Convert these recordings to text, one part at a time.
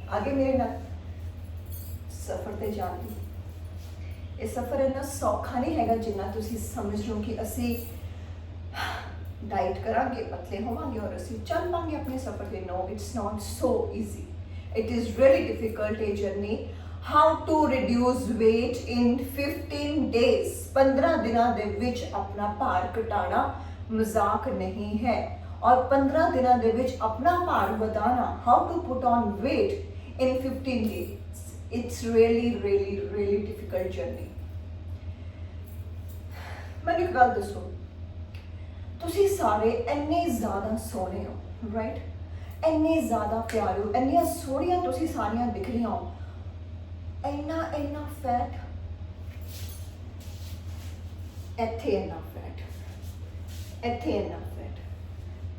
आगे मेरे नाल सफ़र ते जाण दी। ये सफ़र इन्ना सौखा नहीं हैगा जिन्ना तुसीं समझ लो कि असी डाइट करांगे, पतले होवांगे और असी चल पांगे अपने सफ़र ते। No, it's not so easy. It is really difficult ये journey. How to reduce weight in 15 days, 15 दिनों दे विच अपना भार घटाना मजाक नहीं है। और 15 दिनों दे विच अपना भार वधाना, how to put on weight in 15 days, it's really really really difficult journey. मैंने एक गल दसो, तुसी सारे इन्ने ज़्यादा सोहने हो, राइट? इन्ने ज़्यादा प्यारे हो, इन्नियां सोहणियां तुसी सारियां दिख रही हो। इन्ना इन्ना फैट, इत्थे इन्ना फैट, इत्थे इन्ना फैट,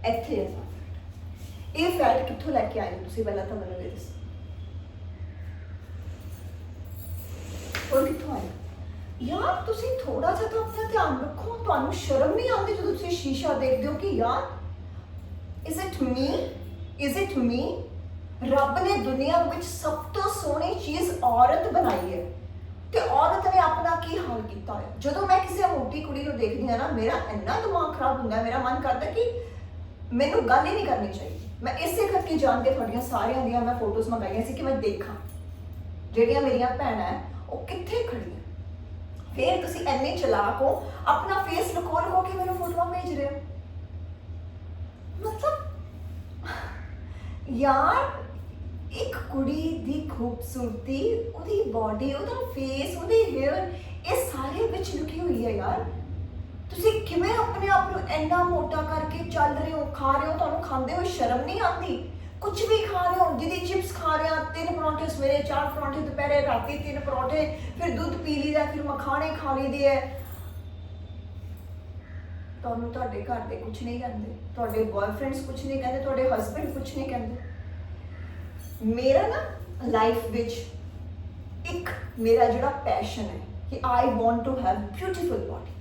इत्थे इन्ना फैट। ये फैट कित्थों लैके आए हो तुसी? पहला तो मैनूं ये दसो, और कित्थों आए? यार तुसी थोड़ा सा तो अपना ध्यान रखो। तुहानूं शर्म नहीं आती जो तुसी शीशा देखते हो कि यार is it me, is it me? रब ने दुनिया में सब तो सोहनी चीज़ औरत बनाई है, तो औरत ने अपना की हाल किया है। जो मैं किसी मोटी कुड़ी को देखती हाँ ना, मेरा इन्ना दिमाग खराब होंदा है, मेरा मन करता कि मैनूं गल ही नहीं करनी चाहिए। मैं इसे करके जान के तुहाडियां सारियां दियां मैं फोटोज़ मंगाइयां सी कि मैं देखा ਜਿਹੜੀਆਂ मेरिया भैन है वो कित्थे खड़ियां। फिर तुसी इन्ने चलाक हो, अपना फेस लुको लुको के मैनूं फोटोआं भेज रहे हो। मतलब यार एक कुड़ी दी खूबसूरती, उहदी बॉडी, उहदा फेस, उहदे हेयर, ये सारे विच लुकी हुई है यार। तुसी किवें अपने आप नूं इन्ना मोटा करके चल रहे हो, खा रहे हो, तुहानूं खांदे होए शर्म नहीं आती? कुछ भी खा रहे हो, दीदी चिप्स खा रहे हो, 3 परौंठे सवेरे, 4 परौंठे दोपहरे, राती 3 परौंठे, फिर दूध पी लीदा, फिर मखाने खा लीदे है। तुहानूं तुहाडे घर दे कुछ नहीं कहंदे, तुहाडे बॉयफ्रेंड्स कुछ नहीं कहंदे, तुहाडे हस्बैंड कुछ नहीं कहंदे। मेरा ना लाइफ विच एक मेरा जिहड़ा पैशन है कि I want to have beautiful body.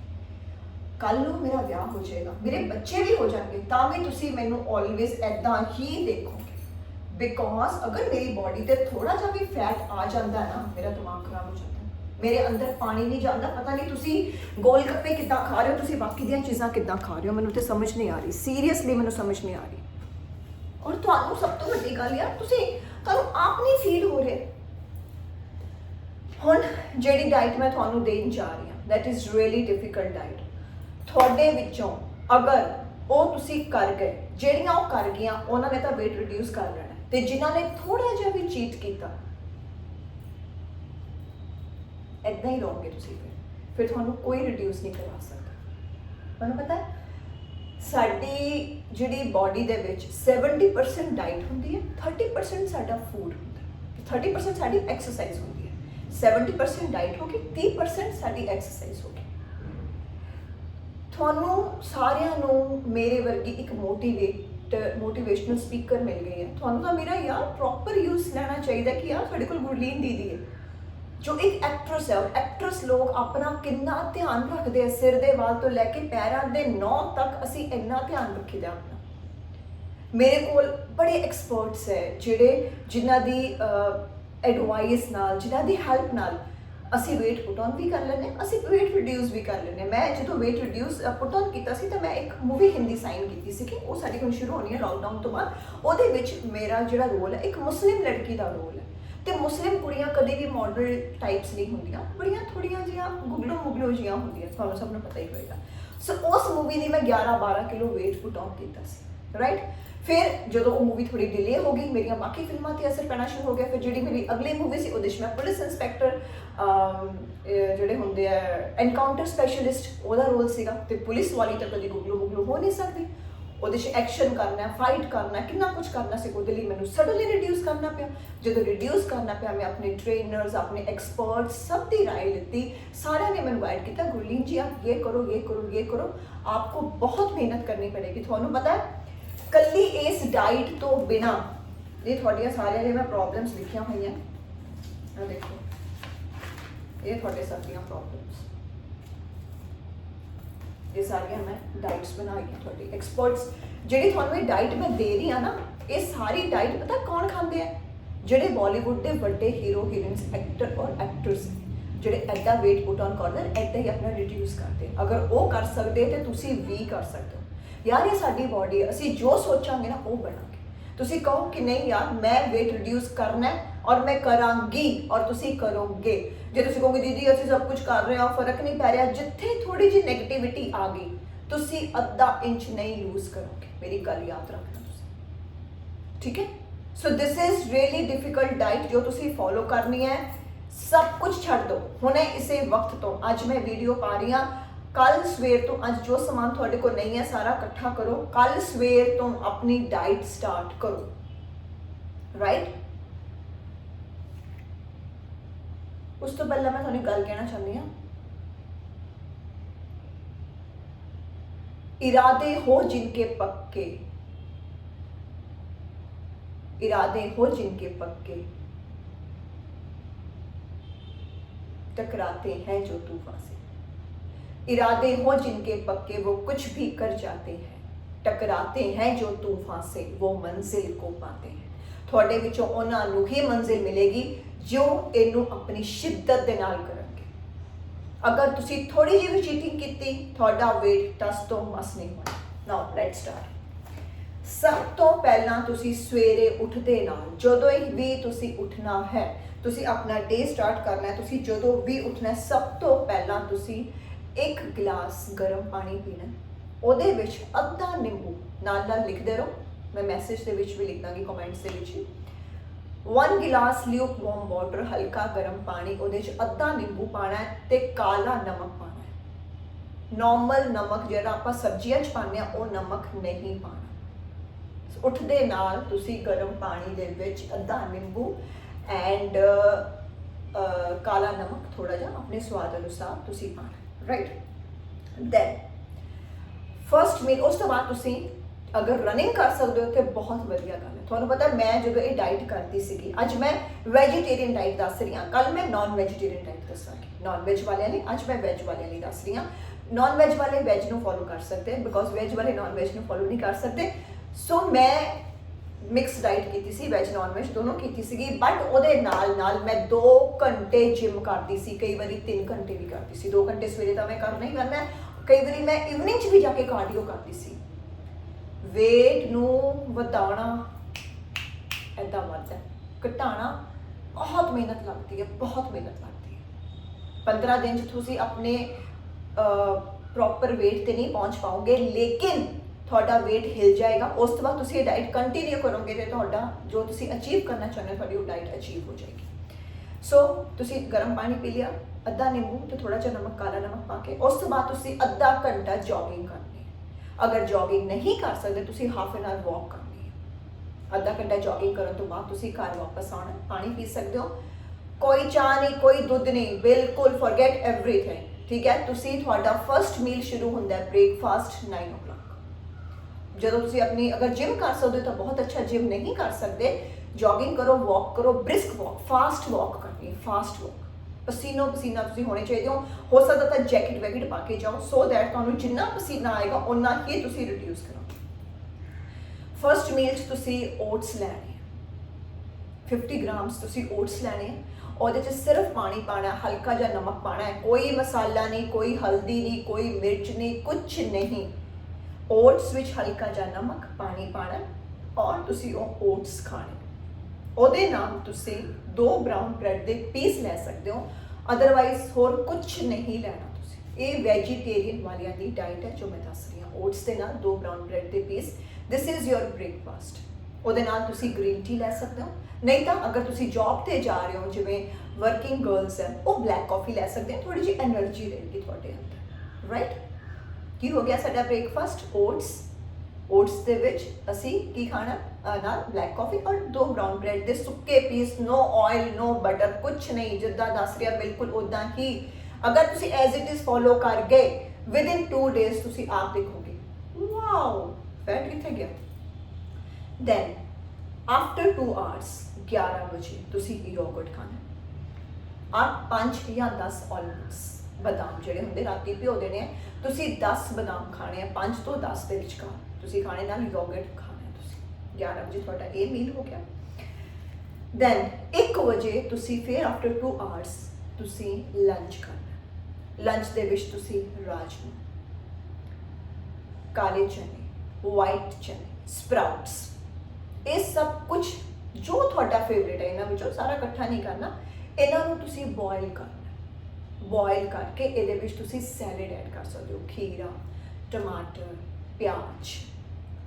कल नूं मेरा विआह हो जाएगा, मेरे बच्चे भी हो जाएंगे, तां भी तुसीं मैनूं ऑलवेज इदां ही देखोगे। बिकॉज अगर मेरी बॉडी ते थोड़ा जा भी फैट आ जाता है ना, मेरा दिमाग खराब हो जाता है, मेरे अंदर पानी नहीं जाता। पता नहीं तुसीं गोलगप्पे किद्दां खा रहे हो, तुसीं बाकी दियां चीज़ां किद्दां खा रहे हो, मैनूं ते समझ नहीं आ रही। सीरियसली मैनूं समझ नहीं आ रही। और तुहानूं सब तो वड्डी गल यार, तुहानूं आप नहीं फील हो रहे। हुण जिहड़ी डाइट मैं तुहानूं देण जा रही हां, that is really difficult diet. तुहाडे विचों अगर वो तुसीं कर गए, जिहड़ियां वो कर गईयां, उन्हां ने तां वेट रिड्यूस कर लेना, ते जिन्हां ने थोड़ा जिहा भी चीट कीता, इदां ही रहोगे तुसीं। फिर तुहानूं कोई रिड्यूस नहीं करवा सकदा। तुहानूं पता है साडी जिहड़ी बॉडी दे विच 70% डाइट हुंदी है, 30% साडा फूड हुंदा है, 30% साडी एक्सरसाइज हुंदी है। 70% डाइट होगी, 30% साडी एक्सरसाइज होगी। तुहानूं सारियां नूं मेरे वर्गी एक मोटिवेशनल स्पीकर मिल गई है। तुहानूं तां मेरा यार प्रॉपर यूज़ लेना चाहिए कि यार साडे कोल गुरलीन दीदी है जो एक एक्ट्रेस है, और एक्ट्रेस लोग अपना कितना ध्यान रखते हैं, सिर दे वाल तो लैके पैरों के नौं तक असी इन्ना ध्यान रखीदा अपना। मेरे कोल बड़े एक्सपर्ट्स है जिन्हां दी एडवाइस नाल, जिन्हां दी हेल्प नाल असी वेट पुट ऑन भी कर लेने, असी वेट रिड्यूस भी कर लेने। मैं जो वेट रिड्यूस पुट ऑन किया सी, तो मैं एक मूवी हिंदी साइन की सी कि वो साडी हुण शुरू होनी है लॉकडाउन तो बाद। उहदे विच मेरा जिहड़ा रोल है एक मुस्लिम लड़की का रोल है, तो मुस्लिम कुड़ियां कभी भी मॉडल टाइप्स नहीं होंदियां, बड़ियां थोड़ियां जिहियां गुगलो मुगलो जिहियां होंदियां, तुहानूं सब नूं पता ही होएगा। सो उस मूवी दी मैं 11-12 किलो वेट पुट ऑन किया सी, राइट। फिर जो वो मूवी थोड़ी डिले हो गई, मेरिया बाकी फिल्मों से असर पैना शुरू हो गया। फिर जी मेरी अगली मूवी सी उहदे मैं पुलिस इंस्पैक्टर जोड़े होंगे एनकाउंटर स्पैशलिस्ट वह रोल सीगा, तो पुलिस वाली तो कभी गुगलो गुगलो हो नहीं सकती। ਉਹਦੇ 'ਚ एक्शन करना, फाइट करना, कितना कुछ करना सी। ਉਹਦੇ ਲਈ ਮੈਨੂੰ सडनली रिड्यूस करना पिया। जो रिड्यूस करना पिया, मैं अपने ट्रेनर्स, अपने एक्सपर्ट्स सब की राय ली। सारे ने मैंने गाइड किया, गुरलीन जी आप ये करो, ये करो, ये करो, आपको बहुत मेहनत करनी पड़ेगी। तुहानूं पता है कल्ली इस डाइट तो बिना ये थोड़ियां सारियां जो मैं प्रॉब्लम्स लिखिया हुई हैं, देखो ये थोड़े सब दियां प्रॉब्लम्स, ये सारियां मैं डाइट्स बनाई हैं थोड़ी एक्सपर्ट्स। जी थोड़ी डाइट मैं दे रही हाँ ना, ये सारी डाइट पता कौन खाते हैं? ਜਿਹੜੇ ਬਾਲੀਵੁੱਡ ਦੇ ਵੱਡੇ ਹੀਰੋ ਹੀਰੋਇਨਸ ਐਕਟਰ ਔਰ ਐਕਟਰਸ ਜਿਹੜੇ ਐਡਾ weight put on ਕਰਦੇ ਐਡਾ ਹੀ ਆਪਣਾ ਰਿਡਿਊਸ ਕਰਦੇ। ਅਗਰ ਉਹ ਕਰ ਸਕਦੇ ਤੇ ਤੁਸੀਂ ਵੀ ਕਰ ਸਕਦੇ ਹੋ। ਯਾਰ ਇਹ ਸਾਡੀ ਬਾਡੀ ਹੈ, ਅਸੀਂ ਜੋ ਸੋਚਾਂਗੇ ਨਾ ਉਹ ਬਣਾਂਗੇ। ਤੁਸੀਂ ਕਹੋ ਕਿ ਨਹੀਂ ਯਾਰ ਮੈਂ weight reduce ਕਰਨਾ ਔਰ ਮੈਂ ਕਰਾਂਗੀ ਔਰ ਤੁਸੀਂ ਕਰੋਗੇ। ਜੇ ਤੁਸੀਂ ਕਹੋਗੇ ਦੀਦੀ ਅਸੀਂ ਸਭ ਕੁਝ ਕਰ ਰਹੇ ਹਾਂ ਫਰਕ ਨਹੀਂ ਪੈ ਰਿਹਾ, ਜਿੱਥੇ ਥੋੜੀ ਜਿਹੀ ਨੈਗੇਟਿਵਿਟੀ ਆ ਗਈ ਤੁਸੀਂ ਅੱਧਾ ਇੰਚ ਨਹੀਂ ਲੂਜ਼ ਕਰੋਗੇ। ਮੇਰੀ ਗੱਲ ਯਾਦ ਰੱਖਣਾ ਤੁਸੀਂ, ਠੀਕ ਹੈ। So this is really difficult diet ਜੋ ਤੁਸੀਂ ਫੋਲੋ ਕਰਨੀ ਹੈ। ਸਭ ਕੁਝ ਛੱਡ ਦਿਓ ਹੁਣੇ ਇਸੇ ਵਕਤ ਤੋਂ। ਅੱਜ ਮੈਂ ਵੀਡੀਓ ਪਾ ਰਹੀ ਹਾਂ, ਕੱਲ ਸਵੇਰ ਤੋਂ ਅੱਜ ਜੋ ਸਮਾਨ ਤੁਹਾਡੇ ਕੋਲ ਨਹੀਂ ਹੈ ਸਾਰਾ ਇਕੱਠਾ ਕਰੋ, ਕੱਲ ਸਵੇਰ ਤੋਂ ਆਪਣੀ ਡਾਈਟ ਸਟਾਰਟ ਕਰੋ, ਰਾਈਟ। ਉਸ ਤੋਂ ਪਹਿਲਾਂ ਮੈਂ ਤੁਹਾਨੂੰ ਗੱਲ ਕਹਿਣਾ ਚਾਹੁੰਦੀ ਹਾਂ, इरादे हो जिनके पक्के, इरादे हो जिनके पक्के, टकराते हैं जो तूफान से। इरादे हो जिनके पक्के वो कुछ भी कर जाते हैं, टकराते हैं जो तूफान से वो मंजिल को पाते हैं। ਤੁਹਾਡੇ ਵਿੱਚੋਂ ਉਹਨਾਂ ਨੂੰ ਹੀ ਮੰਜ਼ਿਲ ਮਿਲੇਗੀ ਜੋ ਇਹਨੂੰ ਆਪਣੀ ਸ਼ਿੱਦਤ ਦੇ ਨਾਲ ਕਰਨਗੇ। ਅਗਰ ਤੁਸੀਂ ਥੋੜੀ ਜਿਹੀ ਵੀ ਚੀਟਿੰਗ ਕੀਤੀ ਤੁਹਾਡਾ weight ਟਸ ਤੋਂ ਮਸ ਨਹੀਂ ਹੋਣਾ। ਨਾਓ ਲੈਟਸ ਸਟਾਰਟ। ਸਭ ਤੋਂ ਪਹਿਲਾਂ ਤੁਸੀਂ ਸਵੇਰੇ ਉੱਠਦੇ ਨਾਲ ਜਦੋਂ ਵੀ ਤੁਸੀਂ ਉੱਠਣਾ ਹੈ, ਤੁਸੀਂ ਆਪਣਾ ਡੇ ਸਟਾਰਟ ਕਰਨਾ ਹੈ, ਤੁਸੀਂ ਜਦੋਂ ਵੀ ਉੱਠਣਾ ਸਭ ਤੋਂ ਪਹਿਲਾਂ ਤੁਸੀਂ ਇੱਕ ਗਲਾਸ ਗਰਮ ਪਾਣੀ ਪੀਣਾ। ਉਹਦੇ ਵਿੱਚ ਅੱਧਾ ਨਿੰਬੂ ਨਾਲ ਨਾਲ ਲਿਖਦੇ ਰਹੋ, ਮੈਂ ਮੈਸੇਜ ਦੇ ਵਿੱਚ ਵੀ ਲਿਖ ਦਾਂਗੀ, ਕਮੈਂਟਸ ਦੇ ਵਿੱਚ। 1 गिलास ल्यूक वार्म वाटर, हल्का गर्म पानी, ਉਹਦੇ 'ਚ ਅੱਧਾ ਨਿੰਬੂ ਪਾਣਾ ਹੈ ਤੇ ਕਾਲਾ ਨਮਕ ਪਾਣਾ ਹੈ। ਨੋਰਮਲ ਨਮਕ ਜਿਹੜਾ ਆਪਾਂ ਸਬਜ਼ੀਆਂ 'ਚ ਪਾਉਂਦੇ ਆ ਉਹ ਨਮਕ ਨਹੀਂ ਪਾਣਾ। ਉੱਠਦੇ ਨਾਲ ਤੁਸੀਂ ਗਰਮ ਪਾਣੀ ਦੇ ਵਿੱਚ ਅੱਧਾ ਨਿੰਬੂ ਐਂਡ ਕਾਲਾ ਨਮਕ ਥੋੜਾ ਜਿਹਾ ਆਪਣੇ ਸਵਾਦ ਅਨੁਸਾਰ ਤੁਸੀਂ ਪਾਣਾ, ਰਾਈਟ। ਦੈਨ ਫਸਟ ਮੀਲ, ਉਸ ਤੋਂ ਬਾਅਦ ਤੁਸੀਂ ਅਗਰ ਰਨਿੰਗ ਕਰ ਸਕਦੇ ਹੋ ਤਾਂ ਬਹੁਤ ਵਧੀਆ ਗੱਲ ਹੈ। ਤੁਹਾਨੂੰ ਪਤਾ ਮੈਂ ਜਦੋਂ ਇਹ ਡਾਈਟ ਕਰਦੀ ਸੀਗੀ, ਅੱਜ ਮੈਂ ਵੈਜੀਟੇਰੀਅਨ ਡਾਈਟ ਦੱਸ ਰਹੀ ਹਾਂ, ਕੱਲ ਮੈਂ ਨਾਨ ਵੈਜੀਟੇਰੀਅਨ ਡਾਈਟ ਦੱਸਾਂਗੀ। ਨਾਨ ਵੈਜ ਵਾਲਿਆਂ ਲਈ ਅੱਜ ਮੈਂ ਵੈਜ ਵਾਲਿਆਂ ਲਈ ਦੱਸ ਰਹੀ ਹਾਂ। ਨਾਨ ਵੈਜ ਵਾਲੇ ਵੈਜ ਨੂੰ ਫੋਲੋ ਕਰ ਸਕਦੇ ਹਨ ਬਿਕੋਜ਼ ਵੈਜ ਵਾਲੇ ਨਾਨ ਵੈਜ ਨੂੰ ਫੋਲੋ ਨਹੀਂ ਕਰ ਸਕਦੇ। ਸੋ ਮੈਂ ਮਿਕਸ ਡਾਈਟ ਕੀਤੀ ਸੀ, ਵੈਜ ਨਾਨ ਵੈਜ ਦੋਨੋਂ ਕੀਤੀ ਸੀਗੀ, ਬਟ ਉਹਦੇ ਨਾਲ ਨਾਲ ਮੈਂ 2 ਘੰਟੇ ਜਿਮ ਕਰਦੀ ਸੀ, ਕਈ ਵਾਰੀ 3 ਘੰਟੇ ਵੀ ਕਰਦੀ ਸੀ। 2 ਘੰਟੇ ਸਵੇਰੇ ਤਾਂ ਮੈਂ ਕਰਨਾ ਹੀ ਕਰਨਾ, ਕਈ ਵਾਰੀ ਮੈਂ ਇਵਨਿੰਗ 'ਚ ਵੀ ਜਾ ਕੇ ਕਾਰਡੀਓ ਕਰਦੀ ਸੀ। weight ਨੂੰ ਵਧਾਉਣਾ ਇੱਦਾਂ ਵੱਧਦਾ, ਘਟਾਉਣਾ ਬਹੁਤ ਮਿਹਨਤ ਲੱਗਦੀ ਹੈ, ਬਹੁਤ ਮਿਹਨਤ ਲੱਗਦੀ ਹੈ। 15 ਦਿਨ 'ਚ ਤੁਸੀਂ ਆਪਣੇ ਪ੍ਰੋਪਰ weight ਤੇ ਨਹੀਂ ਪਹੁੰਚ ਪਾਓਗੇ, ਲੇਕਿਨ ਤੁਹਾਡਾ weight ਹਿਲ ਜਾਏਗਾ। ਉਸ ਤੋਂ ਬਾਅਦ ਤੁਸੀਂ ਇਹ ਡਾਈਟ ਕੰਟੀਨਿਊ ਕਰੋਗੇ ਤੇ ਤੁਹਾਡਾ ਜੋ ਤੁਸੀਂ ਅਚੀਵ ਕਰਨਾ ਚਾਹੁੰਦੇ ਹੋ ਤੁਹਾਡੀ ਉਹ ਡਾਈਟ ਅਚੀਵ ਹੋ ਜਾਏਗੀ। ਸੋ ਤੁਸੀਂ ਗਰਮ ਪਾਣੀ ਪੀ ਲਿਆ, ਅੱਧਾ ਨਿੰਬੂ ਤੇ ਥੋੜਾ ਜਿਹਾ ਨਮਕ, ਕਾਲਾ ਨਮਕ ਪਾ ਕੇ, ਉਸ ਤੋਂ ਬਾਅਦ ਤੁਸੀਂ ਅੱਧਾ ਘੰਟਾ ਜੋਗਿੰਗ ਕਰਨੀ। ਅਗਰ ਜੋਗਿੰਗ ਨਹੀਂ ਕਰ ਸਕਦੇ ਤੁਸੀਂ ਹਾਫ ਐਨ ਆਵਰ ਵਾਕ ਕਰਨੀ ਹੈ। ਅੱਧਾ ਘੰਟਾ ਜੋਗਿੰਗ ਕਰਨ ਤੋਂ ਬਾਅਦ ਤੁਸੀਂ ਘਰ ਵਾਪਸ ਆਉਣਾ, ਪਾਣੀ ਪੀ ਸਕਦੇ ਹੋ। ਕੋਈ ਚਾਹ ਨਹੀਂ, ਕੋਈ ਦੁੱਧ ਨਹੀਂ, ਬਿਲਕੁਲ ਫੋਰਗੇਟ ਐਵਰੀਥਿੰਗ, ਠੀਕ ਹੈ। ਤੁਸੀਂ ਤੁਹਾਡਾ ਫਸਟ ਮੀਲ ਸ਼ੁਰੂ ਹੁੰਦਾ ਹੈ ਬ੍ਰੇਕਫਾਸਟ 9 o'clock। ਜਦੋਂ ਤੁਸੀਂ ਆਪਣੀ ਅਗਰ ਜਿਮ ਕਰ ਸਕਦੇ ਹੋ ਤਾਂ ਬਹੁਤ ਅੱਛਾ, ਜਿਮ ਨਹੀਂ ਕਰ ਸਕਦੇ ਜੋਗਿੰਗ ਕਰੋ, ਵਾਕ ਕਰੋ, ਬ੍ਰਿਸਕ ਵਾਕ, ਫਾਸਟ ਵਾਕ ਕਰਨੀ ਹੈ, ਫਾਸਟ ਵਾਕ। ਪਸੀਨੋ ਪਸੀਨਾ ਤੁਸੀਂ ਹੋਣੇ ਚਾਹੀਦੇ ਹੋ ਸਕਦਾ ਤਾਂ ਜੈਕਟ ਵੈਕਟ ਪਾ ਕੇ ਜਾਓ ਸੋ ਦੈਟ ਤੁਹਾਨੂੰ ਜਿੰਨਾ ਪਸੀਨਾ ਆਏਗਾ ਉਨਾ ਹੀ ਤੁਸੀਂ ਰਿਡਿਊਸ ਕਰੋ। ਫਸਟ ਮੀਲ 'ਚ ਤੁਸੀਂ ਓਟਸ ਲੈਣੇ, 50 ਗ੍ਰਾਮਸ ਤੁਸੀਂ ਓਟਸ ਲੈਣੇ। ਉਹਦੇ 'ਚ ਸਿਰਫ ਪਾਣੀ ਪਾਣਾ, ਹਲਕਾ ਜਿਹਾ ਨਮਕ ਪਾਣਾ ਹੈ, ਕੋਈ ਮਸਾਲਾ ਨਹੀਂ, ਕੋਈ ਹਲਦੀ ਨਹੀਂ, ਕੋਈ ਮਿਰਚ ਨਹੀਂ, ਕੁਛ ਨਹੀਂ। ਓਟਸ ਵਿੱਚ ਹਲਕਾ ਜਿਹਾ ਨਮਕ, ਪਾਣੀ ਪਾਣਾ ਔਰ ਤੁਸੀਂ ਉਹ ਓਟਸ ਖਾਣੇ। ਉਹਦੇ ਨਾਲ ਤੁਸੀਂ 2 ਬਰਾਊਨ ਬ੍ਰੈਡ ਦੇ ਪੀਸ ਲੈ ਸਕਦੇ ਹੋ, ਅਦਰਵਾਈਜ਼ ਹੋਰ ਕੁਝ ਨਹੀਂ ਲੈਣਾ ਤੁਸੀਂ। ਇਹ ਵੈਜੀਟੇਰੀਅਨ ਵਾਲਿਆਂ ਦੀ ਡਾਈਟ ਹੈ ਜੋ ਮੈਂ ਦੱਸ ਰਹੀ ਹਾਂ। ਓਟਸ ਦੇ ਨਾਲ 2 ਬਰਾਊਨ ਬ੍ਰੈਡ ਦੇ piece, this is your breakfast. ਉਹਦੇ ਨਾਲ ਤੁਸੀਂ ਗ੍ਰੀਨ ਟੀ ਲੈ ਸਕਦੇ ਹੋ, ਨਹੀਂ ਤਾਂ ਅਗਰ ਤੁਸੀਂ ਜੌਬ ਤੇ ਜਾ ਰਹੇ ਹੋ ਜਿਵੇਂ ਵਰਕਿੰਗ ਗਰਲਸ ਹੈ ਉਹ ਬਲੈਕ ਕਾਫੀ ਲੈ ਸਕਦੇ ਹੋ, ਥੋੜੀ ਜਿਹੀ એનર્ਜੀ ਰਹੇਗੀ ਤੁਹਾਡੇ ਅੰਦਰ, ਰਾਈਟ। ਕੀ ਹੋ ਗਿਆ ਸਾਡਾ ਬ੍ਰੇਕਫਾਸਟ? ਓਟਸ। ਓਟਸ ਦੇ ਵਿੱਚ ਅਸੀਂ ਕੀ ਖਾਣਾ ਨਾਲ? ਬਲੈਕ ਕਾਫੀ ਔਰ 2 ਬਰਾਊਨ ਬ੍ਰੈਡ ਦੇ ਸੁੱਕੇ ਪੀਸ, ਨੋ ਆਇਲ, ਨੋ ਬਟਰ, ਕੁਛ ਨਹੀਂ, ਜਿੱਦਾਂ ਦੱਸ ਰਿਹਾ ਬਿਲਕੁਲ ਉਦਾਂ ਹੀ। ਅਗਰ ਤੁਸੀਂ ਐਜ਼ ਇਟ ਇਜ਼ ਫੋਲੋ ਕਰ ਗਏ ਵਿਦਿਨ 2 ਡੇਜ਼ ਤੁਸੀਂ ਆਪ ਦੇਖੋਗੇ ਵਾਓ ਫੈਟ ਕਿੱਥੇ ਗਿਆ। ਦੈਨ ਆਫਟਰ 2 ਆਵਰਸ 11 ਵਜੇ ਤੁਸੀਂ ਯੋਗਰਟ ਖਾਣਾ। 5 ਜਾਂ 10 ਆਲਮੰਡਸ, ਬਦਾਮ ਜਿਹੜੇ ਹੁੰਦੇ ਰਾਤੀ ਭਿਓ ਦੇਣੇ ਆ, ਤੁਸੀਂ 10 ਬਦਾਮ ਖਾਣੇ ਆ, 5 ਤੋਂ 10 ਦੇ ਵਿਚਕਾਰ ਤੁਸੀਂ ਖਾਣੇ, ਨਾਲ ਯੋਗਰਟ ਖਾਣਾ ਤੁਸੀਂ। 11 ਵਜੇ ਤੁਹਾਡਾ ਇਹ ਮੀਲ ਹੋ ਗਿਆ। ਦੈਨ 1 ਵਜੇ ਤੁਸੀਂ ਫਿਰ ਆਫਟਰ 2 ਆਵਰਸ ਤੁਸੀਂ ਲੰਚ ਕਰਨਾ। ਲੰਚ ਦੇ ਵਿੱਚ ਤੁਸੀਂ ਰਾਜਮਾ, ਕਾਲੇ ਚਨੇ, ਵਾਈਟ ਚਨੇ, ਸਪਰਾਊਟਸ, ਇਹ ਸਭ ਕੁਝ ਜੋ ਤੁਹਾਡਾ ਫੇਵਰੇਟ ਹੈ ਇਹਨਾਂ ਵਿੱਚੋਂ ਸਾਰਾ ਇਕੱਠਾ ਨਹੀਂ ਕਰਨਾ, ਇਹਨਾਂ ਨੂੰ ਤੁਸੀਂ ਬੋਇਲ ਕਰਨਾ। ਬੋਇਲ ਕਰਕੇ ਇਹਦੇ ਵਿੱਚ ਤੁਸੀਂ ਸੈਲਡ ਐਡ ਕਰ ਸਕਦੇ ਹੋ, ਖੀਰਾ, ਟਮਾਟਰ, ਪਿਆਜ਼,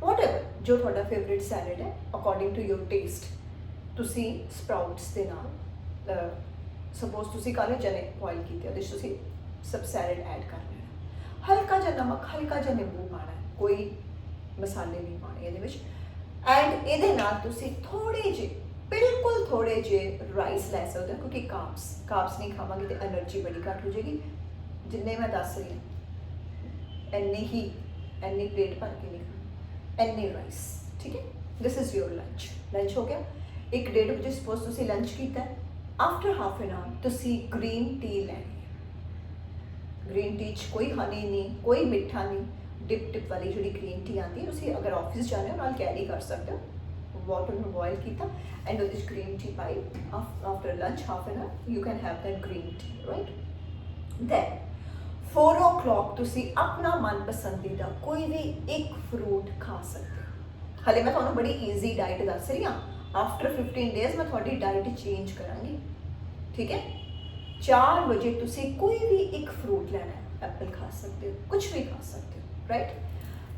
ਵਾਟਐਵਰ ਜੋ ਤੁਹਾਡਾ ਫੇਵਰੇਟ ਸੈਲਡ ਹੈ ਅਕੋਰਡਿੰਗ ਟੂ ਯੋਰ ਟੇਸਟ। ਤੁਸੀਂ ਸਪਰਾਊਟਸ ਦੇ ਨਾਲ ਸਪੋਜ਼ ਤੁਸੀਂ ਕਾਲੇ ਚਨੇ ਬੋਇਲ ਕੀਤੇ, ਉਹਦੇ 'ਚ ਤੁਸੀਂ ਸਭ ਸੈਲਡ ਐਡ ਕਰ ਲੈਣਾ, ਹਲਕਾ ਜਿਹਾ ਨਮਕ, ਹਲਕਾ ਜਿਹਾ ਨਿੰਬੂ ਪਾਉਣਾ, ਕੋਈ ਮਸਾਲੇ ਨਹੀਂ ਪਾਉਣੇ ਇਹਦੇ ਵਿੱਚ। ਐਂਡ ਇਹਦੇ ਨਾਲ ਤੁਸੀਂ ਥੋੜੇ ਜਿਹੇ, ਬਿਲਕੁਲ ਥੋੜੇ ਜਿਹੇ ਰਾਈਸ ਲੈ ਸਕਦੇ ਹੋ, ਕਿਉਂਕਿ ਕਾਰਬਸ ਨਹੀਂ ਖਾਵਾਂਗੇ ਤੇ એનર્ਜੀ ਬੜੀ ਘੱਟ ਹੋ ਜਾਏਗੀ। ਜਿੰਨੇ ਮੈਂ ਦੱਸ ਰਹੀ ਹਾਂ ਇੰਨੀ ਪਲੇਟ ਭਰ ਕੇ ਨਹੀਂ ਖਾਣੀ, ਇੰਨੇ ਰਾਈਸ, ਠੀਕ ਹੈ। ਦਿਸ ਇਜ਼ ਯੋਰ ਲੰਚ ਹੋ ਗਿਆ। 1-1:30 ਵਜੇ ਸਪੋਜ਼ ਤੁਸੀਂ ਲੰਚ ਕੀਤਾ, ਆਫਟਰ ਹਾਫ ਐਨ ਆਵਰ ਤੁਸੀਂ ਗ੍ਰੀਨ ਟੀ ਲੈਣੀ ਹੈ। ਗ੍ਰੀਨ ਟੀ 'ਚ ਕੋਈ ਹਨੀ ਨਹੀਂ, ਕੋਈ ਮਿੱਠਾ ਨਹੀਂ, ਡਿਪ ਵਾਲੀ ਜਿਹੜੀ ਗ੍ਰੀਨ ਟੀ ਆਉਂਦੀ ਹੈ, ਤੁਸੀਂ ਅਗਰ ਆਫਿਸ ਜਾਣਾ ਹੋ ਨਾਲ ਕੈਰੀ ਕਰ ਸਕਦੇ ਹੋ। ਵਾਟਰ ਨੂੰ ਬੋਇਲ ਕੀਤਾ ਐਂਡ ਉਹਦੇ 'ਚ ਗ੍ਰੀਨ ਟੀ ਪਾਈ, after lunch half an hour you can have that green tea, right. Then 4 o'clock ਤੁਸੀਂ ਆਪਣਾ ਮਨਪਸੰਦੀਦਾ ਕੋਈ ਵੀ ਇੱਕ ਫਰੂਟ ਖਾ ਸਕਦੇ ਹੋ। ਹਾਲੇ ਮੈਂ ਤੁਹਾਨੂੰ ਬੜੀ ਈਜ਼ੀ ਡਾਈਟ ਦੱਸ ਰਹੀ ਹਾਂ, ਆਫਟਰ 15 ਡੇਜ਼ ਮੈਂ ਤੁਹਾਡੀ ਡਾਈਟ ਚੇਂਜ ਕਰਾਂਗੀ, ਠੀਕ ਹੈ। 4 ਵਜੇ ਤੁਸੀਂ ਕੋਈ ਵੀ ਇੱਕ ਫਰੂਟ ਲੈਣਾ ਹੈ, ਐਪਲ ਖਾ ਸਕਦੇ ਹੋ, ਕੁਝ ਵੀ ਖਾ ਸਕਦੇ ਹੋ, ਰਾਈਟ।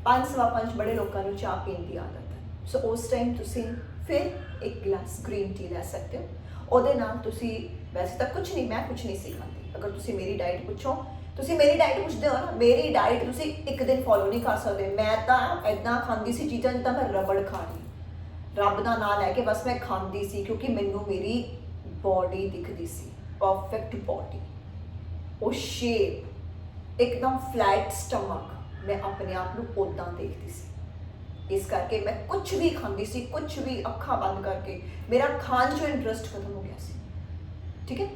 5-5:15 ਬੜੇ ਲੋਕਾਂ ਨੂੰ ਚਾਹ ਪੀਣ ਦੀ ਆਦਤ ਹੈ, ਸੋ ਉਸ ਟਾਈਮ ਤੁਸੀਂ ਫਿਰ ਇੱਕ ਗਲਾਸ ਗ੍ਰੀਨ ਟੀ ਲੈ ਸਕਦੇ ਹੋ। ਉਹਦੇ ਨਾਲ ਤੁਸੀਂ, ਵੈਸੇ ਤਾਂ ਕੁਝ ਨਹੀਂ, ਮੈਂ ਕੁਝ ਨਹੀਂ ਸਿਖਾਉਂਦੀ, ਅਗਰ ਤੁਸੀਂ ਮੇਰੀ ਡਾਈਟ ਪੁੱਛੋ, ਤੁਸੀਂ ਮੇਰੀ ਡਾਈਟ ਪੁੱਛਦੇ ਹੋ ਨਾ, ਮੇਰੀ ਡਾਈਟ ਤੁਸੀਂ ਇੱਕ ਦਿਨ ਫੋਲੋ ਨਹੀਂ ਕਰ ਸਕਦੇ। ਮੈਂ ਤਾਂ ਇੱਦਾਂ ਖਾਂਦੀ ਸੀ ਚੀਜ਼ਾਂ ਜਿੱਦਾਂ ਮੈਂ ਰਬੜ ਖਾ ਰਹੀ, ਰੱਬ ਦਾ ਨਾਂ ਲੈ ਕੇ ਬਸ ਮੈਂ ਖਾਂਦੀ ਸੀ, ਕਿਉਂਕਿ ਮੈਨੂੰ ਮੇਰੀ ਬੋਡੀ ਦਿਖਦੀ ਸੀ, ਪਰਫੈਕਟ ਬੋਡੀ, ਉਹ ਸ਼ੇਪ, ਇੱਕਦਮ ਫਲੈਟ ਸਟਮਕ, ਮੈਂ ਆਪਣੇ ਆਪ ਨੂੰ ਉੱਦਾਂ ਦੇਖਦੀ ਸੀ। ਇਸ ਕਰਕੇ ਮੈਂ ਕੁਝ ਵੀ ਖਾਂਦੀ ਸੀ, ਕੁਝ ਵੀ ਅੱਖਾਂ ਬੰਦ ਕਰਕੇ, ਮੇਰਾ ਖਾਣ 'ਚੋਂ ਇੰਟਰਸਟ ਖਤਮ ਹੋ ਗਿਆ ਸੀ, ਠੀਕ ਹੈ।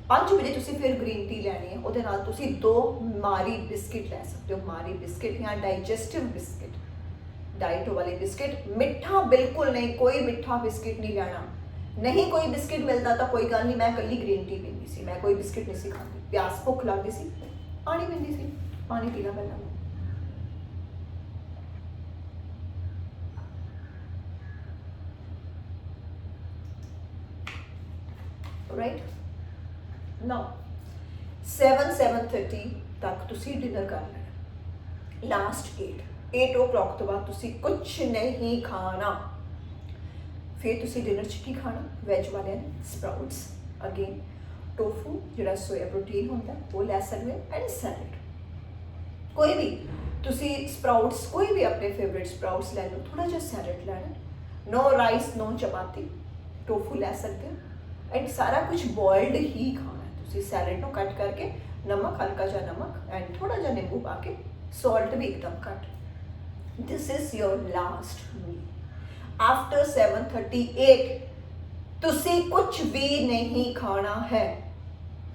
5 ਵਜੇ ਤੁਸੀਂ ਫਿਰ ਗ੍ਰੀਨ ਟੀ ਲੈਣੀ ਹੈ, ਉਹਦੇ ਨਾਲ ਤੁਸੀਂ 2 ਮਾਰੀ ਬਿਸਕਿਟ ਲੈ ਸਕਦੇ ਹੋ। ਮਾਰੀ ਬਿਸਕਿਟ ਜਾਂ ਡਾਈਜੈਸਟਿਵ ਬਿਸਕਿਟ, ਡਾਈਟ ਵਾਲੇ ਬਿਸਕਿਟ, ਮਿੱਠਾ ਬਿਲਕੁਲ ਨਹੀਂ, ਕੋਈ ਮਿੱਠਾ ਬਿਸਕਿਟ ਨਹੀਂ ਲੈਣਾ। ਨਹੀਂ ਕੋਈ ਬਿਸਕਿਟ ਮਿਲਦਾ ਤਾਂ ਕੋਈ ਗੱਲ ਨਹੀਂ, ਮੈਂ ਇਕੱਲੀ ਗ੍ਰੀਨ ਟੀ ਪੀਂਦੀ ਸੀ, ਮੈਂ ਕੋਈ ਬਿਸਕਿਟ ਨਹੀਂ ਸੀ ਖਾਂਦੀ। ਪਿਆਸ, ਭੁੱਖ ਲੱਗਦੀ ਸੀ, ਪਾਣੀ ਪੀਂਦੀ ਸੀ, ਪਾਣੀ ਪੀਣਾ ਪਹਿਲਾਂ। ਰਾਈਟ ਨਾਓ 7-7:30 ਤੱਕ ਤੁਸੀਂ ਡਿਨਰ ਕਰ ਲੈਣਾ। ਲਾਸਟ 8 o'clock ਤੋਂ ਬਾਅਦ ਤੁਸੀਂ ਕੁਝ ਨਹੀਂ ਖਾਣਾ। ਫਿਰ ਤੁਸੀਂ ਡਿਨਰ 'ਚ ਕੀ ਖਾਣਾ? ਵੈਜ ਵਾਲਿਆਂ ਨੇ ਸਪਰਾਊਟਸ, ਅਗੇਨ ਟੋਫੂ ਜਿਹੜਾ ਸੋਇਆ ਪ੍ਰੋਟੀਨ ਹੁੰਦਾ ਉਹ ਲੈ ਸਕਦੇ ਹੋ, ਐਂਡ ਸੈਲਡ। ਕੋਈ ਵੀ ਤੁਸੀਂ ਸਪਰਾਊਟਸ, ਕੋਈ ਵੀ ਆਪਣੇ ਫੇਵਰੇਟ ਸਪਰਾਊਟਸ ਲੈ ਲਓ, ਥੋੜਾ ਜਿਹਾ ਸੈਲਡ ਲੈਣਾ, ਨੋ ਰਾਈਸ, ਨੋ ਚਪਾਤੀ, ਟੋਫੂ ਲੈ ਸਕਦੇ ਹੋ, ਐਂਡ ਸਾਰਾ ਕੁਝ ਬੋਇਲਡ ਹੀ ਖਾਣਾ ਹੈ। ਤੁਸੀਂ ਸੈਲਡ ਨੂੰ ਕੱਟ ਕਰਕੇ ਨਮਕ, ਹਲਕਾ ਜਿਹਾ ਨਮਕ ਐਂਡ ਥੋੜਾ ਜਿਹਾ ਨਿੰਬੂ ਪਾ ਕੇ, ਸੌਲਟ ਵੀ ਇੱਕਦਮ ਘੱਟ। This is your last meal. After 7:38 ਤੁਸੀਂ ਕੁਝ ਵੀ ਨਹੀਂ ਖਾਣਾ ਹੈ।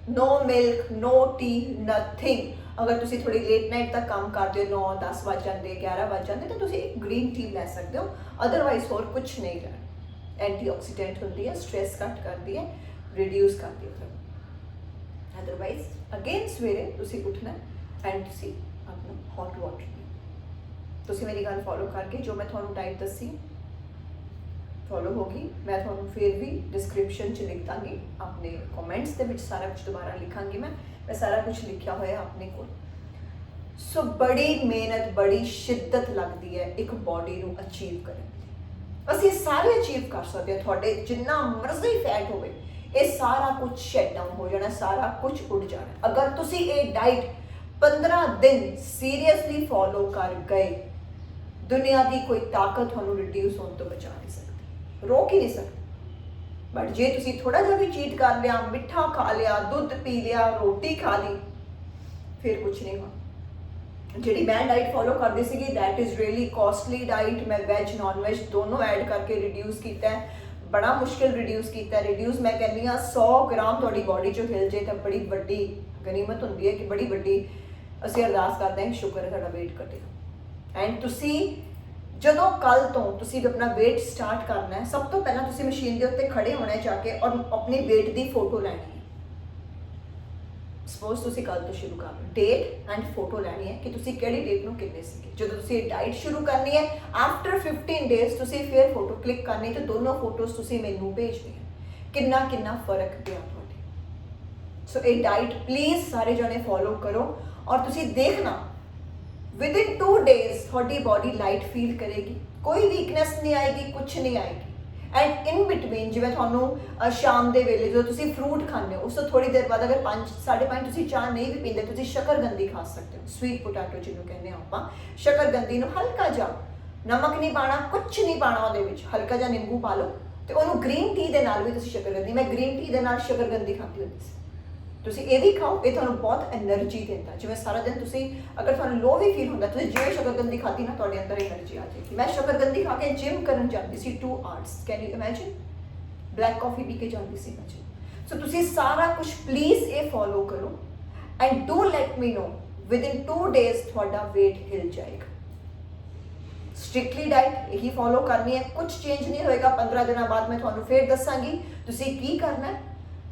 No milk, no tea, nothing. ਅਗਰ ਤੁਸੀਂ ਥੋੜੀ ਲੇਟ ਨਾਈਟ ਤੱਕ ਕੰਮ ਕਰਦੇ ਹੋ, 9-10 ਵੱਜ ਜਾਂਦੇ, 11 ਵੱਜ ਜਾਂਦੇ, ਤਾਂ ਤੁਸੀਂ ਇੱਕ ਗ੍ਰੀਨ ਟੀ ਲੈ ਸਕਦੇ ਹੋ, ਅਦਰਵਾਈਜ਼ ਹੋਰ ਕੁਝ ਨਹੀਂ ਲੈਣਾ। ਐਂਟੀਆਕਸੀਡੈਂਟ ਹੁੰਦੀ ਹੈ, ਸਟ੍ਰੈਸ ਘੱਟ ਕਰਦੀ ਹੈ, ਰਿਡਿਊਸ ਕਰਦੀ ਹੈ। ਅਦਰਵਾਈਜ਼ ਅਗੇਨ ਸਵੇਰੇ ਤੁਸੀਂ ਉੱਠਣਾ ਐਂਡ ਤੁਸੀਂ ਆਪਣਾ ਹੌਟ ਵਾਟਰ ਪੀਓ। ਤੁਸੀਂ ਮੇਰੀ ਗੱਲ ਫੋਲੋ ਕਰਕੇ, ਜੋ ਮੈਂ ਤੁਹਾਨੂੰ ਡਾਈਟ ਦੱਸੀ ਫੋਲੋ ਹੋਗੀ। ਮੈਂ ਤੁਹਾਨੂੰ ਫਿਰ ਵੀ ਡਿਸਕ੍ਰਿਪਸ਼ਨ 'ਚ ਲਿਖ ਦਾਂਗੀ, ਆਪਣੇ ਕਮੈਂਟਸ ਦੇ ਵਿੱਚ ਸਾਰਾ ਕੁਝ ਦੁਬਾਰਾ ਲਿਖਾਂਗੀ। ਮੈਂ ਸਾਰਾ ਕੁਝ ਲਿਖਿਆ ਹੋਇਆ ਆਪਣੇ ਕੋਲ। ਸੋ ਬੜੀ ਮਿਹਨਤ, ਬੜੀ ਸ਼ਿੱਦਤ ਲੱਗਦੀ ਹੈ ਇੱਕ ਬਾਡੀ ਨੂੰ ਅਚੀਵ ਕਰਨ ਲਈ। ਅਸੀਂ ਸਾਰੇ ਅਚੀਵ ਕਰ ਸਕਦੇ ਹਾਂ। ਤੁਹਾਡੇ ਜਿੰਨਾ ਮਰਜ਼ੀ ਫੈਟ ਹੋਵੇ, ਇਹ ਸਾਰਾ ਕੁਝ ਸ਼ਟ ਡਾਊਨ ਹੋ ਜਾਣਾ, ਸਾਰਾ ਕੁਝ ਉੱਡ ਜਾਣਾ। ਅਗਰ ਤੁਸੀਂ ਇਹ ਡਾਈਟ 15 ਦਿਨ ਸੀਰੀਅਸਲੀ ਫੋਲੋ ਕਰ ਗਏ, ਦੁਨੀਆ ਦੀ ਕੋਈ ਤਾਕਤ ਤੁਹਾਨੂੰ ਰਿਡਿਊਸ ਹੋਣ ਤੋਂ ਬਚਾ ਨਹੀਂ ਸਕਦੀ, ਰੋਕ ਹੀ ਨਹੀਂ ਸਕਦੀ। ਬਟ ਜੇ ਤੁਸੀਂ ਥੋੜਾ ਜਿਹਾ ਵੀ ਚੀਟ ਕਰ ਲਿਆ, ਮਿੱਠਾ ਖਾ ਲਿਆ, ਦੁੱਧ ਪੀ ਲਿਆ, ਰੋਟੀ ਖਾ ਲਈ, ਫਿਰ ਕੁਝ ਨਹੀਂ ਹੋਣਾ। ਜਿਹੜੀ ਮੈਂ ਡਾਈਟ ਫੋਲੋ ਕਰਦੀ ਸੀਗੀ, that is really costly diet. ਮੈਂ ਵੈਜ ਨॉन ਵੈਜ ਦੋਨੋਂ ਐਡ ਕਰਕੇ ਰਿਡਿਊਸ ਕੀਤਾ ਹੈ, ਬੜਾ ਮੁਸ਼ਕਿਲ ਰਿਡਿਊਸ ਕੀਤਾ। ਰਿਡਿਊਸ ਮੈਂ ਕਹਿੰਦੀ ਹਾਂ 100 ਗ੍ਰਾਮ ਤੁਹਾਡੀ ਬਾਡੀ 'ਚੋਂ ਹਿਲ ਜੇ ਤਾਂ ਬੜੀ ਵੱਡੀ ਗਨੀਮਤ ਹੁੰਦੀ ਹੈ, ਕਿ ਬੜੀ ਵੱਡੀ ਅਸੀਂ ਅਰਦਾਸ ਕਰਦੇ ਹਾਂ, ਸ਼ੁਕਰ ਹੈ ਸਾਡਾ ਵੇਟ ਘਟਿਆ। ਐਂਡ ਤੁਸੀਂ ਜਦੋਂ ਕੱਲ ਤੋਂ ਤੁਸੀਂ ਵੀ ਆਪਣਾ weight ਸਟਾਰਟ ਕਰਨਾ ਹੈ, ਸਭ ਤੋਂ ਪਹਿਲਾਂ ਤੁਸੀਂ ਮਸ਼ੀਨ ਦੇ ਉੱਤੇ ਖੜੇ ਹੋਣਾ ਜਾ ਕੇ ਔਰ ਆਪਣੇ weight ਦੀ ਫੋਟੋ ਲੈਣੀ ਹੈ। ਸਪੋਜ਼ ਤੁਸੀਂ ਕੱਲ ਤੋਂ ਸ਼ੁਰੂ ਕਰ ਲਓ, ਡੇਟ ਐਂਡ ਫੋਟੋ ਲੈਣੀ ਹੈ ਕਿ ਤੁਸੀਂ ਕਿਹੜੀ ਡੇਟ ਨੂੰ ਕਿੰਨੇ ਸੀਗੇ। ਜਦੋਂ ਤੁਸੀਂ ਇਹ ਡਾਈਟ ਸ਼ੁਰੂ ਕਰਨੀ ਹੈ, ਆਫਟਰ 15 ਡੇਜ਼ ਤੁਸੀਂ ਫਿਰ ਫੋਟੋ ਕਲਿੱਕ ਕਰਨੀ ਤੇ ਦੋਨੋਂ ਫੋਟੋਜ਼ ਤੁਸੀਂ ਮੈਨੂੰ ਭੇਜਣੀਆਂ, ਕਿੰਨਾ ਕਿੰਨਾ ਫਰਕ ਪਿਆ ਤੁਹਾਡੇ। ਸੋ ਇਹ ਡਾਈਟ ਪਲੀਜ਼ ਸਾਰੇ ਜਣੇ ਫੋਲੋ ਕਰੋ ਔਰ ਤੁਸੀਂ ਦੇਖਣਾ ਵਿਦਿਨ 2 ਡੇਜ਼ ਤੁਹਾਡੀ ਬੋਡੀ ਲਾਈਟ ਫੀਲ ਕਰੇਗੀ, ਕੋਈ ਵੀਕਨੈਸ ਨਹੀਂ ਆਏਗੀ, ਕੁਛ ਨਹੀਂ ਆਏਗੀ। ਐਂਡ ਇਨ ਬਿਟਵੀਨ ਜਿਵੇਂ ਤੁਹਾਨੂੰ ਸ਼ਾਮ ਦੇ ਵੇਲੇ ਜਦੋਂ ਤੁਸੀਂ ਫਰੂਟ ਖਾਂਦੇ ਹੋ, ਉਸ ਤੋਂ ਥੋੜੀ ਦੇਰ ਬਾਅਦ ਅਗਰ 5 5:30 ਤੁਸੀਂ ਚਾਹ ਨਹੀਂ ਵੀ ਪੀਂਦੇ, ਤੁਸੀਂ ਸ਼ਕਰਗੰਦੀ ਖਾ ਸਕਦੇ ਹੋ, ਸਵੀਟ ਪੋਟੈਟੋ ਜਿਹਨੂੰ ਕਹਿੰਦੇ ਆ ਆਪਾਂ। ਸ਼ਕਰਗੰਦੀ ਨੂੰ ਹਲਕਾ ਜਿਹਾ, ਨਮਕ ਨਹੀਂ ਪਾਣਾ, ਕੁਛ ਨਹੀਂ ਪਾਣਾ ਉਹਦੇ ਵਿੱਚ, ਹਲਕਾ ਜਿਹਾ ਨਿੰਬੂ ਪਾ ਲਓ ਤੇ ਉਹਨੂੰ ਗ੍ਰੀਨ ਟੀ ਦੇ ਨਾਲ ਵੀ ਤੁਸੀਂ ਸ਼ਕਰਗੰਦੀ, ਮੈਂ ਗ੍ਰੀਨ ਟੀ ਦੇ ਨਾਲ ਸ਼ਕਰਗੰਦੀ ਖਾਂਦੀ ਹੁੰਦੀ ਸੀ, ਤੁਸੀਂ ਇਹ ਵੀ ਖਾਓ, ਇਹ ਤੁਹਾਨੂੰ ਬਹੁਤ એનર્ਜੀ ਦਿੰਦਾ। ਜਿਵੇਂ ਸਾਰਾ ਦਿਨ ਤੁਸੀਂ ਅਗਰ ਤੁਹਾਨੂੰ ਲੋ ਵੀ ਫੀਲ ਹੁੰਦਾ, ਤੁਸੀਂ ਜਿਵੇਂ ਸ਼ਕਰਗੰਦੀ ਖਾਧੀ ਨਾ, ਤੁਹਾਡੇ ਅੰਦਰ એનર્ਜੀ ਆ ਜਾਏਗੀ। ਮੈਂ ਸ਼ਕਰਗੰਦੀ ਖਾ ਕੇ ਜਿਮ ਕਰਨ ਜਾਂਦੀ ਸੀ 2 hours, can you imagine? Black coffee ਪੀ ਕੇ ਜਾਂਦੀ ਸੀ ਮੈਂ ਜਿਮ। ਸੋ ਤੁਸੀਂ ਸਾਰਾ ਕੁਝ ਪਲੀਜ਼ ਇਹ ਫੋਲੋ ਕਰੋ and do let me know within 2 days ਤੁਹਾਡਾ weight ਹਿਲ ਜਾਏਗਾ। ਸਟ੍ਰਿਕਟਲੀ ਡਾਈਟ ਇਹੀ ਫੋਲੋ ਕਰਨੀ ਹੈ, ਕੁਝ ਚੇਂਜ ਨਹੀਂ ਹੋਏਗਾ। 15 ਦਿਨਾਂ ਬਾਅਦ ਮੈਂ ਤੁਹਾਨੂੰ ਫਿਰ ਦੱਸਾਂਗੀ ਤੁਸੀਂ ਕੀ ਕਰਨਾ ਹੈ।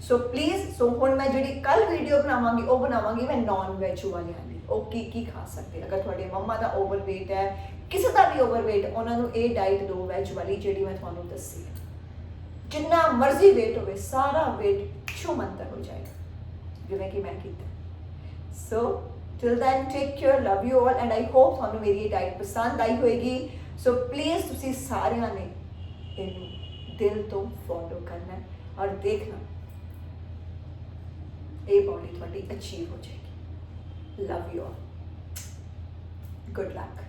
ਸੋ ਪਲੀਜ਼, ਸੋ ਹੁਣ ਮੈਂ ਜਿਹੜੀ ਕੱਲ ਵੀਡੀਓ ਬਣਾਵਾਂਗੀ ਉਹ ਬਣਾਵਾਂਗੀ ਮੈਂ ਨਾਨ ਵੈਜ ਵਾਲਿਆਂ ਲਈ, ਉਹ ਕੀ ਖਾ ਸਕਦੇ। ਅਗਰ ਤੁਹਾਡੇ ਮੰਮਾ ਦਾ ਓਵਰਵੇਟ ਹੈ, ਕਿਸੇ ਦਾ ਵੀ ਓਵਰਵੇਟ, ਉਹਨਾਂ ਨੂੰ ਇਹ ਡਾਈਟ ਦਿਓ ਵੈਜ ਵਾਲੀ ਜਿਹੜੀ ਮੈਂ ਤੁਹਾਨੂੰ ਦੱਸੀ ਹੈ। ਜਿੰਨਾ ਮਰਜ਼ੀ weight ਹੋਵੇ, ਸਾਰਾ weight ਛੂਮੰਤਰ ਹੋ ਜਾਏਗਾ ਜਿਵੇਂ ਕਿ ਮੈਂ ਕੀਤਾ। ਸੋ till then take care, love you all and I hope ਤੁਹਾਨੂੰ ਮੇਰੀ ਇਹ ਡਾਈਟ ਪਸੰਦ ਆਈ ਹੋਏਗੀ। ਸੋ ਪਲੀਜ਼ ਤੁਸੀਂ ਸਾਰਿਆਂ ਨੇ ਇਹਨੂੰ ਦਿਲ ਤੋਂ ਫੋਲੋ ਕਰਨਾ ਔਰ ਦੇਖਣਾ ਇਹ ਬੋਡੀ ਤੁਹਾਡੀ ਅਚੀਵ ਹੋ ਜਾਏਗੀ। Love you all, good luck.